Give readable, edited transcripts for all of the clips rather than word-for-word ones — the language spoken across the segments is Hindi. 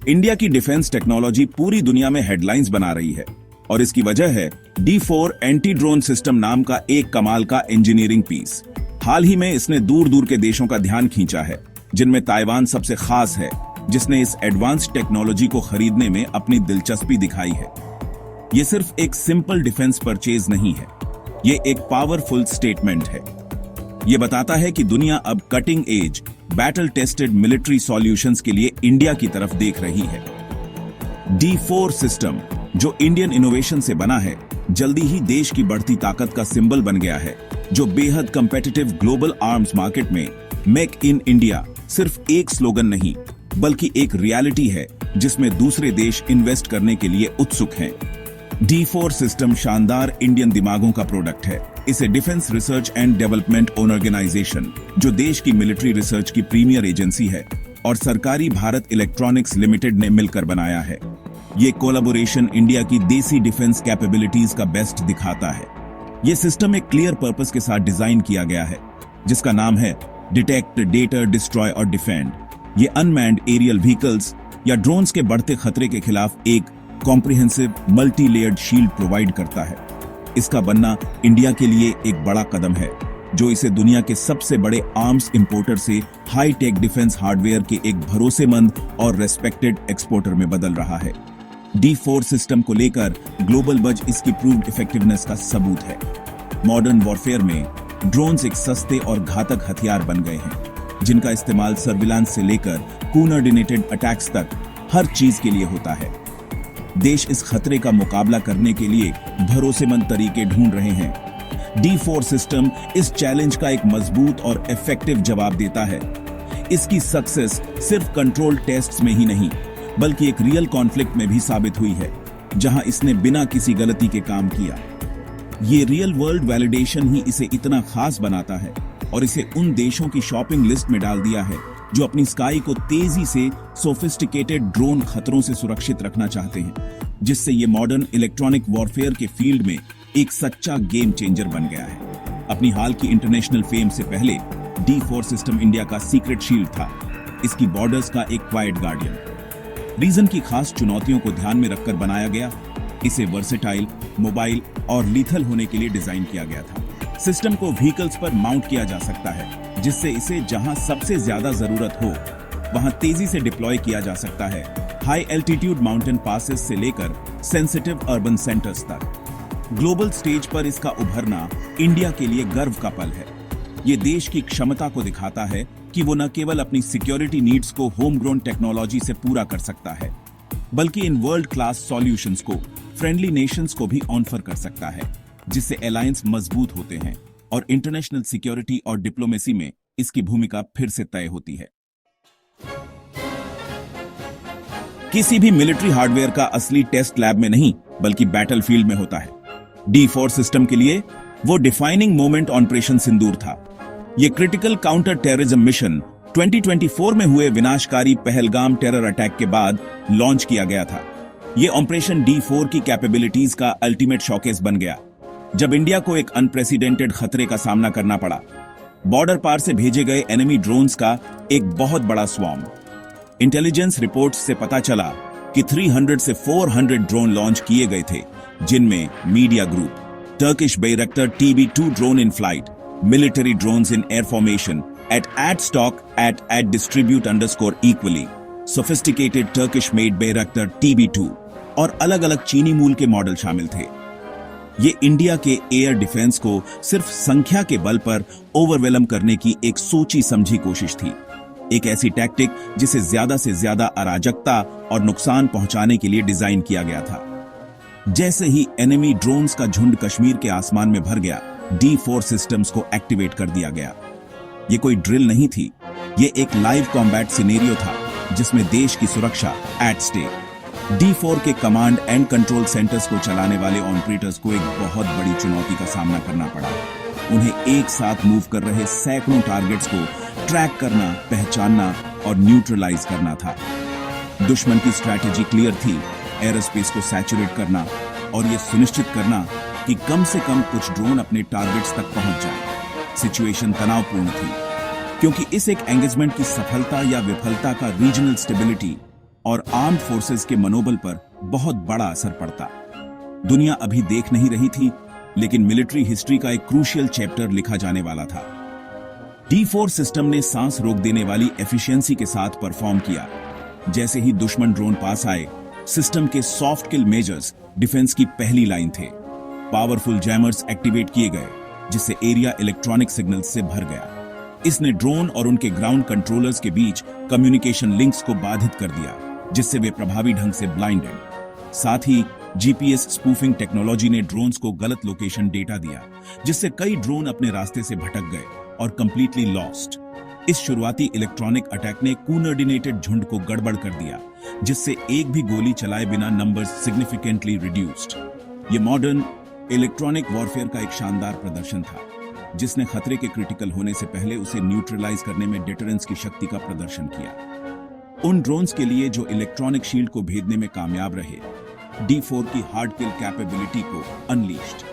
इंडिया की डिफेंस टेक्नोलॉजी पूरी दुनिया में हेडलाइंस बना रही है और इसकी वजह है D4 एंटी ड्रोन सिस्टम नाम का एक कमाल का इंजीनियरिंग पीस। हाल ही में इसने दूर दूर के देशों का ध्यान खींचा है, जिनमें ताइवान सबसे खास है, जिसने इस एडवांस टेक्नोलॉजी को खरीदने में अपनी दिलचस्पी दिखाई है। ये सिर्फ एक सिंपल डिफेंस परचेज नहीं है, ये एक पावरफुल स्टेटमेंट है। ये बताता है कि दुनिया अब cutting edge battle tested military solutions के लिए इंडिया की तरफ देख रही है। D4 सिस्टम, जो इंडियन इनोवेशन से बना है, जल्दी ही देश की बढ़ती ताकत का सिंबल बन गया है, जो बेहद कंपेटिटिव ग्लोबल आर्म्स मार्केट में मेक इन इंडिया सिर्फ एक स्लोगन नहीं, बल्कि एक रियलिटी है जिसमें दूसरे देश इन्वेस्ट करने के लिए उत्सुक हैं। D4 सिस्टम शानदार इंडियन दिमागों का प्रोडक्ट है। इसे defence research and development organisation, जो देश की मिलिट्री रिसर्च की प्रीमियर एजेंसी है, और सरकारी भारत इलेक्ट्रॉनिक्स लिमिटेड ने मिलकर बनाया है। ये कोलैबोरेशन इंडिया की देसी डिफेंस कैपेबिलिटीज का बेस्ट दिखाता है। ये सिस्टम एक क्लियर पर्पस के साथ डिजाइन किया गया है, जिसका नाम है डिटेक्ट, डेटर, डिस्ट्रॉय और डिफेंड। ये अनमैन्ड एरियल व्हीकल्स या ड्रोन्स के बढ़ते खतरे के खिलाफ एक comprehensive multi layered shield provide करता है। इसका बनना इंडिया के लिए एक बड़ा कदम है, जो इसे दुनिया के सबसे बड़े आर्म्स इंपोर्टर से हाई टेक डिफेंस हार्डवेयर के एक भरोसेमंद और रेस्पेक्टेड एक्सपोर्टर में बदल रहा है। D4 सिस्टम को लेकर ग्लोबल बज इसकी प्रूव्ड इफेक्टिवनेस का सबूत है। मॉडर्न वॉरफेयर में ड्रोन्स एक सस्ते और घातक हथियार बन गए हैं, जिनका इस्तेमाल सर्विलांस से लेकर कोऑर्डिनेटेड अटैक्स तक हर चीज के लिए होता है। देश इस खतरे का मुकाबला करने के लिए भरोसेमंद तरीके ढूंढ रहे हैं। D4 सिस्टम इस चैलेंज का एक मजबूत और इफेक्टिव जवाब देता है। इसकी सक्सेस सिर्फ कंट्रोल टेस्ट्स में ही नहीं, बल्कि एक रियल कॉन्फ्लिक्ट में भी साबित हुई है, जहां इसने बिना किसी गलती के काम किया। ये रियल वर्ल्ड वैलिडेशन ही इसे इतना खास बनाता है और इसे उन देशों की शॉपिंग लिस्ट में डाल दिया है जो अपनी स्काई को तेजी से सोफिस्टिकेटेड ड्रोन खतरों से सुरक्षित रखना चाहते हैं, जिससे ये मॉडर्न इलेक्ट्रॉनिक वॉरफेयर के फील्ड में एक सच्चा गेम चेंजर बन गया है। अपनी हाल की इंटरनेशनल फेम से पहले D4 सिस्टम इंडिया का सीक्रेट शील्ड था, इसकी बॉर्डर्स का एक क्वाइट गार्डियन। रीजन की खास चुनौतियों को ध्यान में रखकर बनाया गया। इसे वर्सेटाइल, मोबाइल और लीथल होने के लिए डिजाइन किया गया था। सिस्टम को व्हीकल्स पर माउंट किया जा सकता है, जिससे इसे जहां सबसे ज्यादा जरूरत हो वहां तेजी से डिप्लॉय किया जा सकता है, हाई एल्टीट्यूड माउंटेन पासेस से लेकर सेंसिटिव अर्बन सेंटर्स तक। ग्लोबल स्टेज पर इसका उभरना इंडिया के लिए गर्व का पल है। ये देश की क्षमता को दिखाता है कि वो न केवल अपनी सिक्योरिटी नीड्स को होम ग्रोन टेक्नोलॉजी से पूरा कर सकता है, बल्कि इन वर्ल्ड क्लास सॉल्यूशंस को फ्रेंडली नेशंस को भी ऑफर कर सकता है, जिससे अलायंस मजबूत होते हैं और इंटरनेशनल सिक्योरिटी और डिप्लोमेसी में इसकी भूमिका फिर से तय होती है। किसी भी मिलिट्री हार्डवेयर का असली टेस्ट लैब में नहीं, बल्कि बैटलफील्ड में होता है। D4 सिस्टम के लिए वो डिफाइनिंग मोमेंट ऑपरेशन सिंदूर था। ये क्रिटिकल काउंटर टेररिज्म मिशन 2024 में हुए विनाशकारी पहलगाम टेरर अटैक के बाद लॉन्च किया गया था। ये ऑपरेशन D4 की कैपेबिलिटीज का अल्टीमेट शोकेस बन गया, जब इंडिया को एक अनप्रेसिडेंटेड खतरे का सामना करना पड़ा। बॉर्डर पार से भेजे गए एनिमी ड्रोन्स का एक बहुत बड़ा स्वॉर्म। इंटेलिजेंस रिपोर्ट्स से पता चला कि 300 से 400 ड्रोन लॉन्च किए गए थे, जिनमें media group, Turkish Bayraktar TB2 drone in flight, military drones in air formation at stock at distribute underscore equally, sophisticated Turkish made Bayraktar TB2 और अलग अलग चीनी मूल के मॉडल शामिल थे। ये इंडिया के एयर डिफेंस को सिर्फ संख्या के बल पर ओवरवेलम करने की एक सोची समझी कोशिश थी, एक ऐसी टैक्टिक जिसे ज्यादा से ज्यादा अराजकता और नुकसान पहुंचाने के लिए डिजाइन किया गया था। जैसे ही एनिमी ड्रोन्स का झुंड कश्मीर के आसमान में भर गया, D4 सिस्टम्स को एक्टिवेट कर दिया गया। ये कोई ड्रिल नहीं थी, ये एक लाइव कॉम्बैट सिनेरियो था, जिसमें देश की सुरक्षा एट स्टेक। D4 के कमांड एंड कंट्रोल सेंटर्स को चलाने वाले ऑपरेटर्स को एक बहुत बड़ी चुनौती का सामना करना पड़ा। उन्हें एक साथ मूव कर रहे सैकड़ों टारगेट्स को ट्रैक करना, पहचानना और न्यूट्रलाइज करना था। दुश्मन की स्ट्रैटेजी क्लियर थी, एयर स्पेस को सैचुरेट करना और यह सुनिश्चित करना कि कम से कम कुछ ड्रोन अपने टारगेट्स तक पहुंच जाए। सिचुएशन तनावपूर्ण थी, क्योंकि इस एक एंगेजमेंट की सफलता या विफलता का रीजनल स्टेबिलिटी और आर्म्ड फोर्सेस के मनोबल पर बहुत बड़ा असर पड़ता। दुनिया अभी देख नहीं रही थी, लेकिन मिलिट्री हिस्ट्री का एक क्रूशियल चैप्टर लिखा जाने वाला था। D4 सिस्टम ने सांस रोक देने वाली एफिशिएंसी के साथ परफॉर्म किया। जैसे ही दुश्मन ड्रोन पास आए, सिस्टम के सॉफ्ट किल मेजर्स डिफेंस की पहली लाइन थे। पावरफुल जैमर्स एक्टिवेट किए गए, जिससे एरिया इलेक्ट्रॉनिक सिग्नल्स से भर गया। इसने ड्रोन और उनके ग्राउंड कंट्रोलर्स के बीच कम्युनिकेशन लिंक्स को बाधित कर दिया, जिससे वे प्रभावी ढंग से ब्लाइंडेड। साथ ही जीपीएस स्पूफिंग टेक्नोलॉजी ने ड्रोन्स को गलत लोकेशन डेटा दिया, जिससे कई ड्रोन अपने रास्ते से भटक गए और कंप्लीटली लॉस्ट। इस शुरुआती इलेक्ट्रॉनिक अटैक ने कोऑर्डिनेटेड झुंड को गड़बड़ कर दिया, जिससे एक भी गोली चलाए बिना नंबर्स सिग्निफिकेंटली रिड्यूस्ड। ये मॉडर्न इलेक्ट्रॉनिक वॉरफेयर का एक शानदार प्रदर्शन था, जिसने खतरे के क्रिटिकल होने से पहले उसे न्यूट्रलाइज करने में डिटरेंस की शक्ति का प्रदर्शन किया। उन ड्रोन्स के लिए जो इलेक्ट्रॉनिक शील्ड को भेदने में कामयाब रहे, D4 की हार्ड किल कैपेबिलिटी को अनलीश्ड।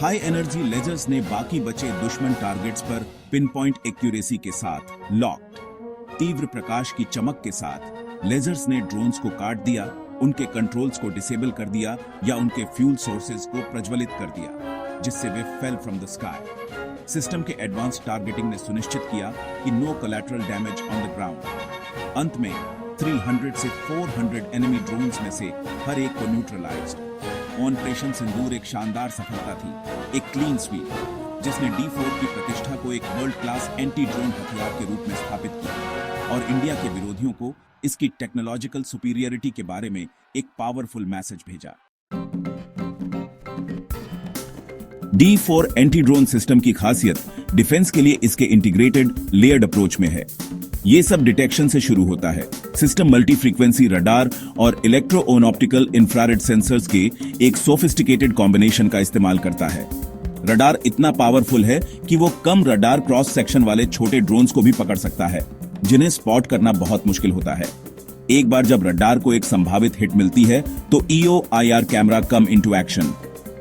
हाई एनर्जी लेजर्स ने बाकी बचे दुश्मन टारगेट्स पर पिन पॉइंट एक्यूरेसी के साथ लॉक्ड। तीव्र प्रकाश की चमक के साथ लेजर्स ने ड्रोन्स को काट दिया, उनके कंट्रोल्स को डिसेबल कर दिया या उनके फ्यूल सोर्सेज को प्रज्वलित कर दिया, जिससे वे fell from the sky. System के एडवांस टारगेटिंग ने सुनिश्चित किया कि no collateral damage on the ground. अंत में 300 से 400 एनिमी ड्रोन्स में से हर एक को न्यूट्रलाइज्ड। ऑपरेशन सिंदूर एक शानदार सफलता थी, एक क्लीन स्वीप, जिसने D4 की प्रतिष्ठा को एक वर्ल्ड क्लास एंटी ड्रोन हथियार के रूप में स्थापित किया और इंडिया के विरोधियों को इसकी टेक्नोलॉजिकल सुपीरियरिटी के बारे में एक पावरफुल मैसेज भेजा। D4 एंटी ड्रोन सिस्टम की खासियत डिफेंस के लिए इसके इंटीग्रेटेड लेयर्ड अप्रोच में है। ये सब डिटेक्शन से शुरू होता है। सिस्टम मल्टी फ्रीक्वेंसी रडार और electro on optical infrared sensors के एक सोफिस्टिकेटेड कॉम्बिनेशन का इस्तेमाल करता है। रडार इतना पावरफुल है कि वो कम रडार क्रॉस सेक्शन वाले छोटे ड्रोन्स को भी पकड़ सकता है, जिन्हें स्पॉट करना बहुत मुश्किल होता है। एक बार जब रडार को एक संभावित हिट मिलती है, तो EO/IR camera come into action.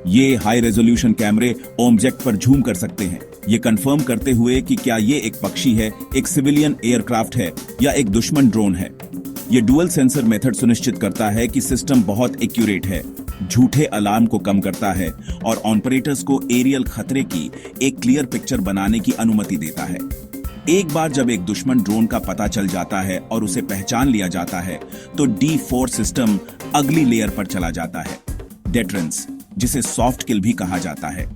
ये हाई रेजोल्यूशन कैमरे ऑब्जेक्ट पर झूम कर सकते हैं, ये कंफर्म करते हुए कि क्या ये एक पक्षी है, एक सिविलियन एयरक्राफ्ट है या एक दुश्मन ड्रोन है। ये डुअल सेंसर मेथड सुनिश्चित करता है कि सिस्टम बहुत एक्यूरेट है, झूठे अलार्म को कम करता है और ऑपरेटर्स को एरियल खतरे की एक क्लियर पिक्चर बनाने की अनुमति देता है। एक बार जब एक दुश्मन ड्रोन का पता चल जाता है और उसे पहचान लिया जाता है, तो D4 सिस्टम अगली लेयर पर चला जाता है, डेटरेंस, जिसे सॉफ्ट किल भी कहा जाता है।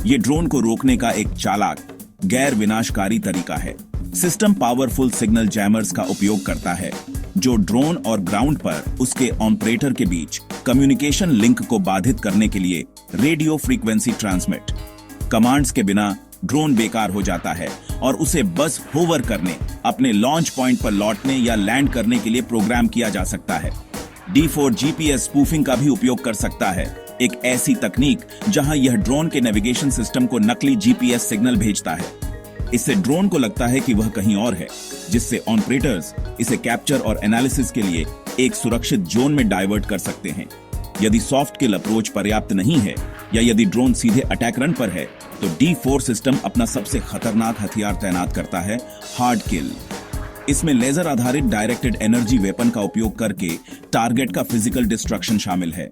ये ड्रोन को रोकने का एक चालाक, गैर विनाशकारी तरीका है। सिस्टम पावरफुल सिग्नल जैमर्स का उपयोग करता है, जो ड्रोन और ग्राउंड पर उसके ऑपरेटर के बीच कम्युनिकेशन लिंक को बाधित करने के लिए रेडियो फ्रीक्वेंसी ट्रांसमिट। कमांड्स के बिना ड्रोन बेकार हो जाता है और उसे बस होवर करने, अपने लॉन्च पॉइंट पर लौटने या लैंड करने के लिए प्रोग्राम किया जा सकता है। D4 GPS स्पूफिंग का भी उपयोग कर सकता है, एक ऐसी तकनीक जहां यह ड्रोन के नेविगेशन सिस्टम को नकली GPS सिग्नल भेजता है। इससे ड्रोन को लगता है कि वह कहीं और है, जिससे ऑपरेटर्स इसे कैप्चर और एनालिसिस के लिए एक सुरक्षित जोन में डाइवर्ट कर सकते हैं। यदि सॉफ्ट किल अप्रोच पर्याप्त नहीं है या यदि ड्रोन सीधे अटैक रन पर है, तो D4 सिस्टम अपना सबसे खतरनाक हथियार तैनात करता है, हार्ड किल। इसमें लेजर आधारित डायरेक्टेड एनर्जी वेपन का उपयोग करके टारगेट का फिजिकल डिस्ट्रक्शन शामिल है।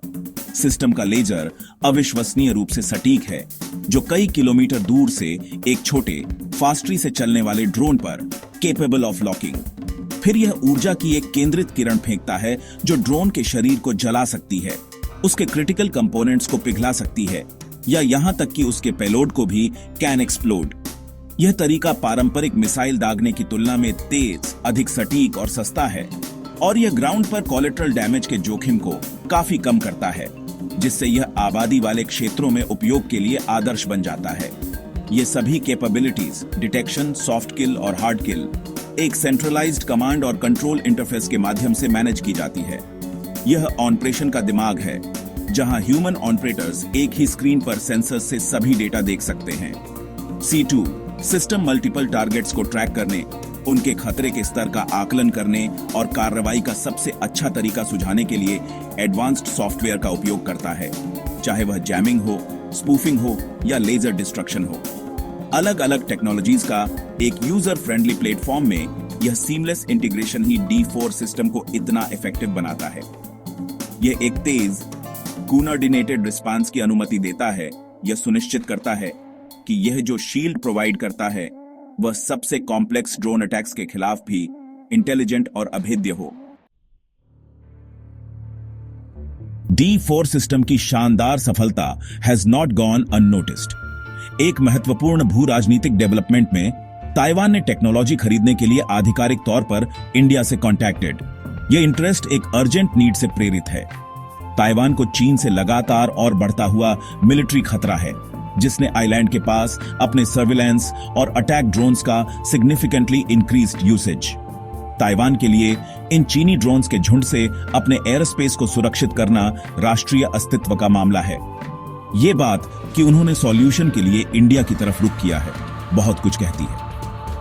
सिस्टम का लेजर अविश्वसनीय रूप से सटीक है, जो कई किलोमीटर दूर से एक छोटे फास्ट्री से चलने वाले ड्रोन पर केपेबल ऑफ लॉकिंग। फिर यह ऊर्जा की एक केंद्रित किरण फेंकता है, जो ड्रोन के शरीर को जला सकती है, उसके क्रिटिकल कंपोनेंट्स को पिघला सकती है या यहां तक कि उसके पेलोड को भी कैन एक्सप्लोड। यह तरीका पारंपरिक मिसाइल दागने की तुलना में तेज, अधिक सटीक और सस्ता है, और यह ग्राउंड पर कोलैटरल डैमेज के जोखिम को काफी कम करता है, जिससे यह आबादी वाले क्षेत्रों में उपयोग के लिए आदर्श बन जाता है। ये सभी कैपेबिलिटीज, डिटेक्शन, सॉफ्ट किल और हार्ड किल, एक सेंट्रलाइज्ड कमांड और कंट्रोल इंटरफेस के माध्यम से मैनेज की जाती है। यह ऑपरेशन का दिमाग है, जहां ह्यूमन ऑपरेटर्स एक ही स्क्रीन पर सेंसर्स से सभी डेटा देख सकते हैं। C2 सिस्टम मल्टीपल टारगेट्स को ट्रैक करने, उनके खतरे के स्तर का आकलन करने और कार्रवाई का सबसे अच्छा तरीका सुझाने के लिए एडवांस्ड सॉफ्टवेयर का उपयोग करता है, चाहे वह जैमिंग हो, स्पूफिंग हो या लेजर डिस्ट्रक्शन हो। अलग अलग टेक्नोलॉजीज का एक यूजर फ्रेंडली प्लेटफॉर्म में यह सीमलेस इंटीग्रेशन ही D4 सिस्टम को इतना इफेक्टिव बनाता है। यह एक तेज कोऑर्डिनेटेड रिस्पांस की अनुमति देता है। यह सुनिश्चित करता है कि यह जो शील्ड प्रोवाइड करता है वह सबसे कॉम्प्लेक्स ड्रोन अटैक्स के खिलाफ भी इंटेलिजेंट और अभेद्य हो। D4 सिस्टम की शानदार सफलता हैज नॉट गॉन अननोटिस्ड। एक महत्वपूर्ण भू राजनीतिक डेवलपमेंट में ताइवान ने टेक्नोलॉजी खरीदने के लिए आधिकारिक तौर पर इंडिया से कॉन्टैक्टेड। यह इंटरेस्ट एक अर्जेंट नीड से प्रेरित है। ताइवान को चीन से लगातार और बढ़ता हुआ मिलिट्री खतरा है, जिसने आइलैंड के पास अपने सर्विलेंस और अटैक ड्रोन्स का सिग्निफिकेंटली इंक्रीज्ड यूसेज। ताइवान के लिए इन चीनी ड्रोन्स के झुंड से अपने एयर स्पेस को सुरक्षित करना राष्ट्रीय अस्तित्व का मामला है। ये बात कि उन्होंने सॉल्यूशन के लिए इंडिया की तरफ रुख किया है बहुत कुछ कहती है।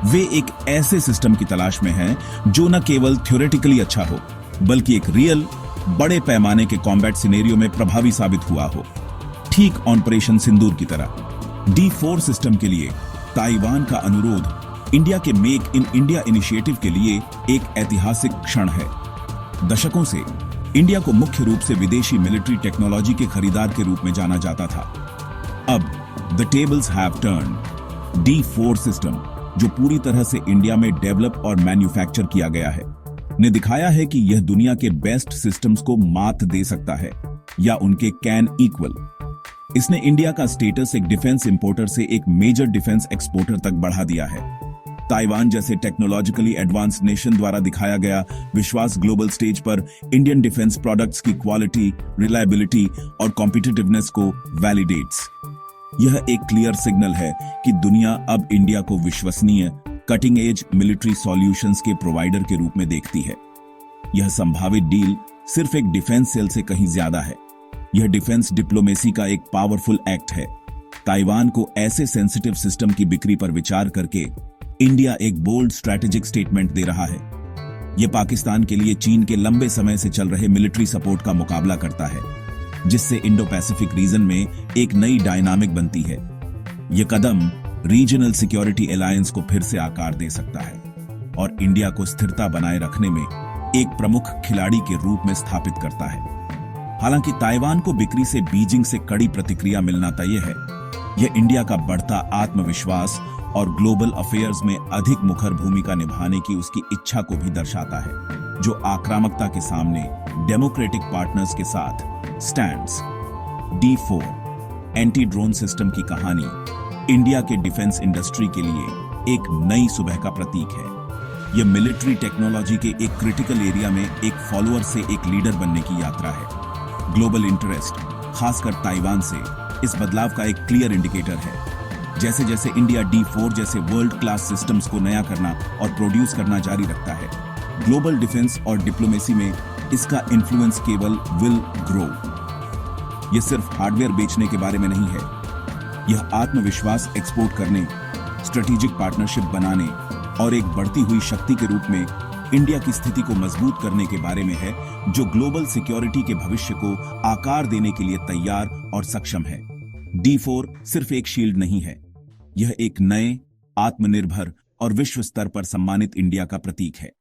वे एक ऐसे सिस्टम की तलाश में हैं जो न केवल थ्योरेटिकली अच्छा हो बल्कि एक रियल बड़े पैमाने के कॉम्बैट सिनेरियो में प्रभावी साबित हुआ हो, ठीक ऑपरेशन सिंदूर की तरह। D4 सिस्टम के लिए ताइवान का अनुरोध इंडिया के मेक इन इंडिया इनिशिएटिव के लिए एक ऐतिहासिक क्षण है। दशकों से इंडिया को मुख्य रूप से विदेशी मिलिट्री टेक्नोलॉजी के खरीदार के रूप में जाना जाता था। अब the tables have turned. D4 system, जो पूरी तरह से इंडिया में डेवलप और मैन्युफैक्चर किया गया है, ने दिखाया है कि यह दुनिया के बेस्ट सिस्टम्स को मात दे सकता है या उनके कैन इक्वल। इसने इंडिया का स्टेटस एक डिफेंस इंपोर्टर से एक मेजर डिफेंस एक्सपोर्टर तक बढ़ा दिया है। ताइवान जैसे टेक्नोलॉजिकली एडवांस नेशन द्वारा दिखाया गया विश्वास ग्लोबल स्टेज पर इंडियन डिफेंस प्रोडक्ट्स की क्वालिटी, रिलायबिलिटी और कॉम्पिटिटिवनेस को वैलिडेट्स। यह एक क्लियर सिग्नल है कि दुनिया अब इंडिया को विश्वसनीय कटिंग एज मिलिट्री सॉल्यूशंस के प्रोवाइडर के रूप में देखती है। यह संभावित डील सिर्फ एक डिफेंस सेल से कहीं ज्यादा है। यह डिफेंस डिप्लोमेसी का एक पावरफुल एक्ट है। ताइवान को ऐसे सेंसिटिव सिस्टम की बिक्री पर विचार करके इंडिया एक बोल्ड स्ट्रैटेजिक स्टेटमेंट दे रहा है। यह पाकिस्तान के लिए चीन के लंबे समय से चल रहे मिलिट्री सपोर्ट का मुकाबला करता है, जिससे इंडो पैसिफिक रीजन में एक नई डायनामिक बनती है। यह कदम रीजनल सिक्योरिटी अलायंस को फिर से आकार दे सकता है और इंडिया को स्थिरता बनाए रखने में एक प्रमुख खिलाड़ी के रूप में स्थापित करता है। हालांकि ताइवान को बिक्री से बीजिंग से कड़ी प्रतिक्रिया मिलना तय है। यह इंडिया का बढ़ता आत्मविश्वास और ग्लोबल अफेयर्स में अधिक मुखर भूमिका निभाने की उसकी इच्छा को भी दर्शाता है, जो आक्रामकता के सामने डेमोक्रेटिक पार्टनर्स के साथ stands. D4 anti drone system की कहानी इंडिया के डिफेंस इंडस्ट्री के लिए एक नई सुबह का प्रतीक है। यह मिलिट्री टेक्नोलॉजी के एक क्रिटिकल एरिया में एक फॉलोअर से एक लीडर बनने की यात्रा है। ग्लोबल इंटरेस्ट, खासकर ताइवान से, इस बदलाव का एक क्लियर इंडिकेटर है। जैसे जैसे इंडिया D4 जैसे वर्ल्ड क्लास सिस्टम्स को नया करना और प्रोड्यूस करना जारी रखता है, ग्लोबल डिफेंस और डिप्लोमेसी में इसका इन्फ्लुएंस केवल विल ग्रो। यह सिर्फ हार्डवेयर बेचने के बारे में नहीं है। यह आत्मविश्वास एक्सपोर्ट करने, स्ट्रेटेजिक पार्टनरशिप बनाने और एक बढ़ती हुई शक्ति के रूप में इंडिया की स्थिति को मजबूत करने के बारे में है, जो ग्लोबल सिक्योरिटी के भविष्य को आकार देने के लिए तैयार और सक्षम है। D4 सिर्फ एक शील्ड नहीं है, यह एक नए, आत्मनिर्भर और विश्व स्तर पर सम्मानित इंडिया का प्रतीक है।